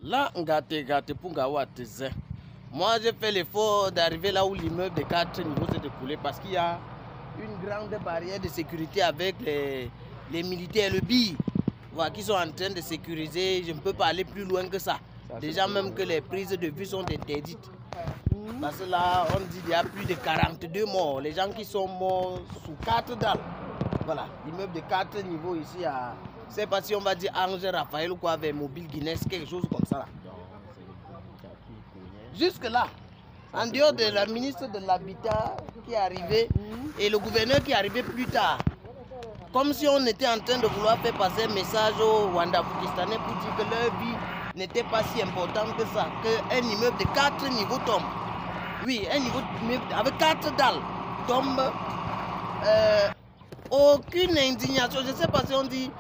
Là, moi, j'ai fait l'effort d'arriver là où l'immeuble de 4 niveaux s'est écoulé parce qu'il y a une grande barrière de sécurité avec les militaires, le BI, voilà, qui sont en train de sécuriser. Je ne peux pas aller plus loin que ça. Déjà, même que les prises de vue sont interdites. Parce que là, on dit qu'il y a plus de 42 morts. Les gens qui sont morts sous 4 dalles. Voilà, l'immeuble de 4 niveaux ici à... Je ne sais pas si on va dire Ange Raphaël ou quoi, avec Mobile Guinness, quelque chose comme ça. Jusque là, en dehors de la ministre de l'Habitat qui est arrivée et le gouverneur qui est arrivé plus tard, comme si on était en train de vouloir faire passer un message aux Rwanda-Pakistanais pour dire que leur vie n'était pas si importante que ça, qu'un immeuble de 4 niveaux tombe. Oui, un immeuble avec 4 dalles tombe. Aucune indignation, je ne sais pas si on dit,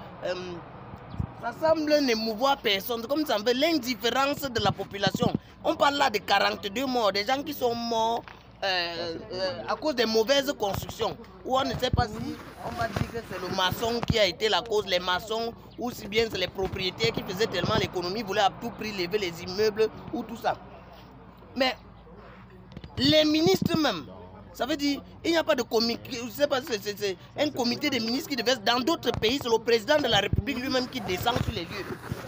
ça semble n'émouvoir personne, comme ça veut l'indifférence de la population. On parle là de 42 morts, des gens qui sont morts à cause des mauvaises constructions. Ou on ne sait pas si on va dire que c'est le maçon qui a été la cause, les maçons, ou si bien c'est les propriétaires qui faisaient tellement l'économie, voulaient à tout prix lever les immeubles ou tout ça. Mais les ministres même, ça veut dire il n'y a pas de comité, je sais pas, c'est un comité de ministres qui devait, dans d'autres pays, c'est le président de la République lui-même qui descend sur les lieux.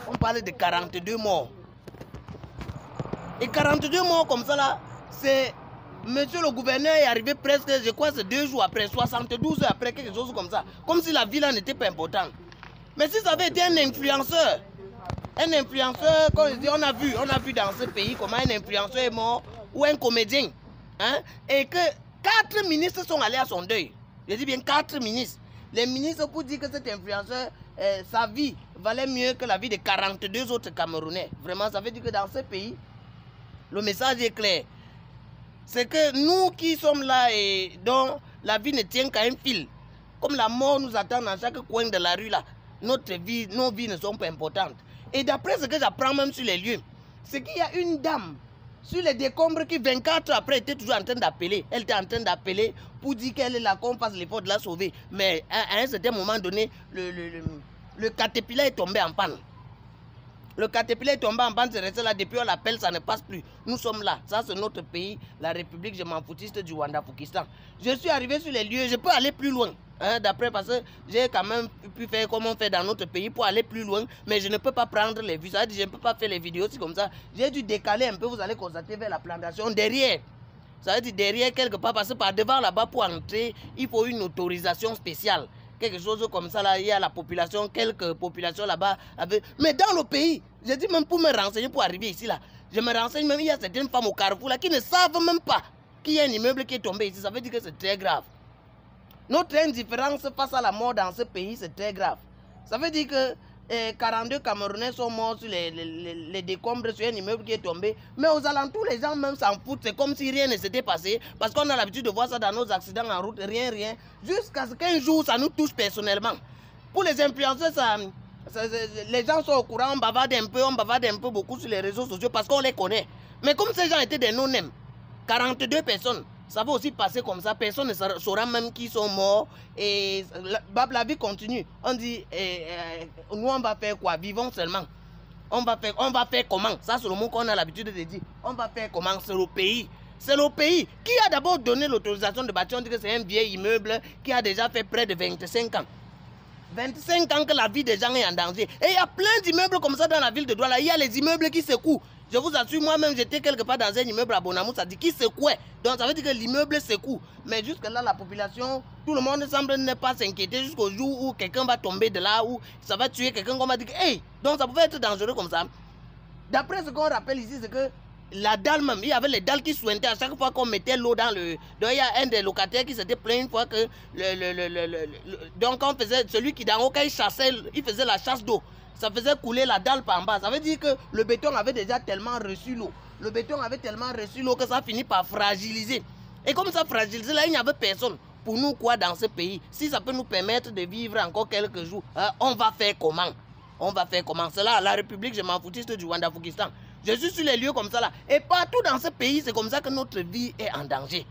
On parle de 42 morts. Et 42 morts comme ça là, c'est monsieur le gouverneur est arrivé presque, je crois, c'est 2 jours après, 72 heures après, quelque chose comme ça. Comme si la ville n'était pas importante. Mais si ça avait été un influenceur, comme je dis, on a vu dans ce pays comment un influenceur est mort, ou un comédien, hein, et que 4 ministres sont allés à son deuil. Je dis bien 4 ministres. Les ministres pour dire que cet influenceur, sa vie valait mieux que la vie de 42 autres Camerounais. Vraiment, ça veut dire que dans ce pays, le message est clair. C'est que nous qui sommes là et dont la vie ne tient qu'à un fil, comme la mort nous attend dans chaque coin de la rue là, nos vies ne sont pas importantes. Et d'après ce que j'apprends même sur les lieux, c'est qu'il y a une dame sur les décombres qui 24 heures après était toujours en train d'appeler. Elle était en train d'appeler pour dire qu'elle est là, qu'on fasse l'effort de la sauver. Mais à un certain moment donné, le caterpillar est tombé en panne. Le caterpillar est tombé en panne, c'est resté là. Depuis on l'appelle, ça ne passe plus. Nous sommes là. Ça, c'est notre pays, la République, je m'en foutiste du Rwanda-Pakistan. Je suis arrivé sur les lieux, je peux aller plus loin. Hein, d'après, parce que j'ai quand même pu faire comme on fait dans notre pays pour aller plus loin, mais je ne peux pas prendre les vues. Ça veut dire, je ne peux pas faire les vidéos aussi comme ça. J'ai dû décaler un peu, vous allez constater vers la plantation derrière. Ça veut dire derrière quelque part, parce que par devant là-bas pour entrer, il faut une autorisation spéciale. Quelque chose comme ça, là, il y a la population, quelques populations là-bas. Mais dans le pays, je dis même pour me renseigner, pour arriver ici, là, je me renseigne même, il y a certaines femmes au carrefour là, qui ne savent même pas qu'il y a un immeuble qui est tombé ici. Ça veut dire que c'est très grave. Notre indifférence face à la mort dans ce pays, c'est très grave. Ça veut dire que 42 Camerounais sont morts sur les décombres sur un immeuble qui est tombé. Mais aux alentours, les gens même s'en foutent. C'est comme si rien ne s'était passé. Parce qu'on a l'habitude de voir ça dans nos accidents en route. Rien. Jusqu'à ce qu'un jour, ça nous touche personnellement. Pour les influenceurs, les gens sont au courant. On bavarde un peu beaucoup sur les réseaux sociaux parce qu'on les connaît. Mais comme ces gens étaient des non-nèmes, 42 personnes, ça va aussi passer comme ça. Personne ne saura même qui sont morts. Et la vie continue. On dit, nous on va faire quoi? Vivons seulement. On va faire comment? Ça c'est le mot qu'on a l'habitude de dire. On va faire comment? C'est le pays. C'est le pays qui a d'abord donné l'autorisation de bâtir. On dit que c'est un vieil immeuble qui a déjà fait près de 25 ans. 25 ans que la vie des gens est en danger. Et il y a plein d'immeubles comme ça dans la ville de Douala. Il y a les immeubles qui secouent. Je vous assure, moi-même, j'étais quelque part dans un immeuble à Bonamou, ça dit qui secouait. Donc ça veut dire que l'immeuble secoue. Mais jusque là, la population, tout le monde semble ne pas s'inquiéter jusqu'au jour où quelqu'un va tomber de là, où ça va tuer quelqu'un, qu'on va dire, hey, donc ça pouvait être dangereux comme ça. D'après ce qu'on rappelle ici, c'est que la dalle même, il y avait les dalles qui sointaient à chaque fois qu'on mettait l'eau dans le... Donc il y a un des locataires qui s'était plaint une fois que... Donc on faisait... Celui qui dans aucun il chassait, il faisait la chasse d'eau. Ça faisait couler la dalle par en bas. Ça veut dire que le béton avait déjà tellement reçu l'eau. Le béton avait tellement reçu l'eau que ça finit par fragiliser. Et comme ça fragilisait, là, il n'y avait personne. Pour nous, quoi, dans ce pays, si ça peut nous permettre de vivre encore quelques jours, on va faire comment? On va faire comment? C'est là, la République, je m'en foutiste du Rwanda-Pakistan. Je suis sur les lieux comme ça, là. Et partout dans ce pays, c'est comme ça que notre vie est en danger.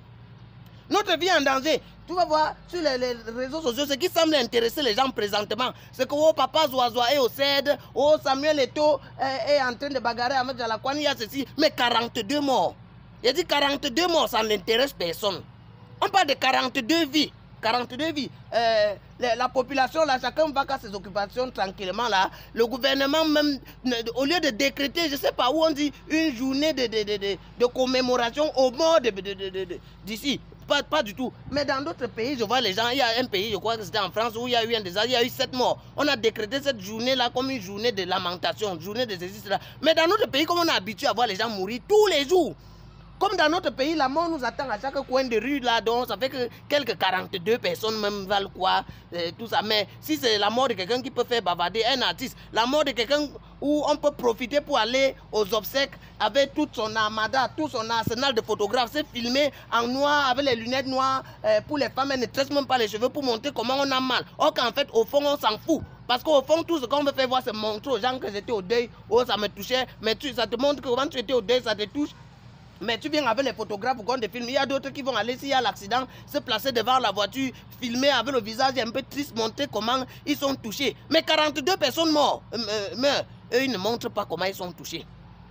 Notre vie est en danger. Tu vas voir sur les réseaux sociaux, ce qui semble intéresser les gens présentement, c'est que oh, Papa Zoazoa est au CED, oh, Samuel Eto'o est en train de bagarrer avec Jalakwan, il y a ceci, mais 42 morts. Il a dit 42 morts, ça n'intéresse personne. On parle de 42 vies. 42 vies. La population, là, chacun va à ses occupations tranquillement, là. Le gouvernement, même, au lieu de décréter, je ne sais pas où on dit, une journée de commémoration aux morts d'ici. Pas du tout. Mais dans d'autres pays, je vois les gens, il y a un pays, je crois que c'était en France, où il y a eu un désastre, il y a eu 7 morts. On a décrété cette journée-là comme une journée de lamentation, une journée de ceci, là. Mais dans notre pays, comme on est habitué à voir les gens mourir tous les jours, comme dans notre pays, la mort nous attend à chaque coin de rue là, donc ça fait que quelques 42 personnes même valent quoi, tout ça. Mais si c'est la mort de quelqu'un qui peut faire bavarder un artiste, la mort de quelqu'un où on peut profiter pour aller aux obsèques avec toute son armada, tout son arsenal de photographes, c'est filmé en noir avec les lunettes noires pour les femmes, elles ne tressent même pas les cheveux pour montrer comment on a mal. Or qu'en fait, au fond, on s'en fout. Parce qu'au fond, tout ce qu'on veut faire voir, c'est montrer aux gens que j'étais au deuil, oh ça me touchait, mais ça te montre que quand tu étais au deuil, ça te touche. Mais tu viens avec les photographes pour des films. Il y a d'autres qui vont aller, s'il y a l'accident, se placer devant la voiture, filmer avec le visage un peu triste, montrer comment ils sont touchés. Mais 42 personnes meurent. Eux, ils ne montrent pas comment ils sont touchés.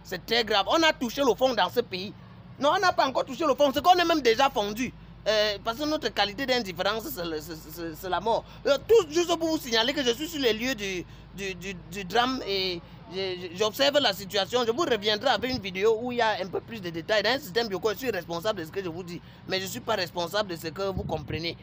C'est très grave. On a touché le fond dans ce pays. Non, on n'a pas encore touché le fond. C'est qu'on est même déjà fondu. Parce que notre qualité d'indifférence, c'est la mort. Tout juste pour vous signaler que je suis sur les lieux du drame et j'observe la situation. Je vous reviendrai avec une vidéo où il y a un peu plus de détails. Dans un système bio, je suis responsable de ce que je vous dis. Mais je ne suis pas responsable de ce que vous comprenez.